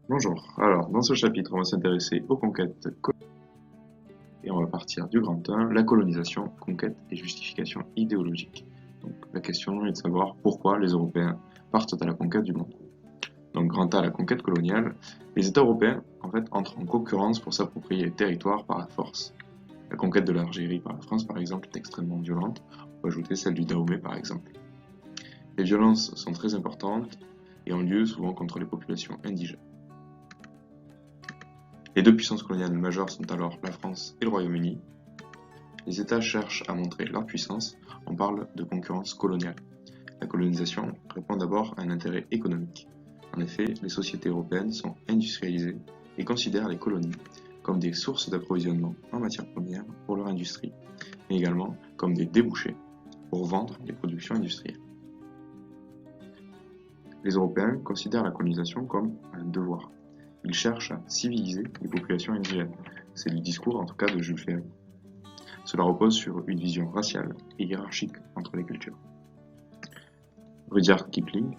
Bonjour, alors dans ce chapitre on va s'intéresser aux conquêtes et on va partir du grand 1, la colonisation, conquête et justification idéologique. Donc la question est de savoir pourquoi les Européens partent à la conquête du monde. Donc grand A, la conquête coloniale, les États européens en fait entrent en concurrence pour s'approprier les territoires par la force. La conquête de l'Algérie par la France par exemple est extrêmement violente, on peut ajouter celle du Dahomey par exemple. Les violences sont très importantes et ont lieu souvent contre les populations indigènes. Les deux puissances coloniales majeures sont alors la France et le Royaume-Uni. Les États cherchent à montrer leur puissance, on parle de concurrence coloniale. La colonisation répond d'abord à un intérêt économique. En effet, les sociétés européennes sont industrialisées et considèrent les colonies comme des sources d'approvisionnement en matières premières pour leur industrie, mais également comme des débouchés pour vendre les productions industrielles. Les Européens considèrent la colonisation comme un devoir. Ils cherchent à civiliser les populations indigènes. C'est le discours en tout cas de Jules Ferry. Cela repose sur une vision raciale et hiérarchique entre les cultures. Rudyard Kipling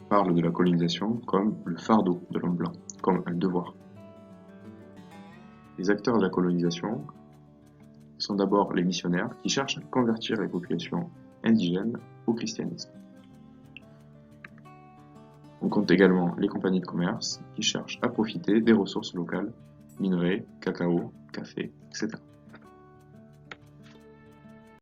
parle de la colonisation comme le fardeau de l'homme blanc, comme un devoir. Les acteurs de la colonisation sont d'abord les missionnaires qui cherchent à convertir les populations indigènes au christianisme. On compte également les compagnies de commerce qui cherchent à profiter des ressources locales, minerais, cacao, café, etc.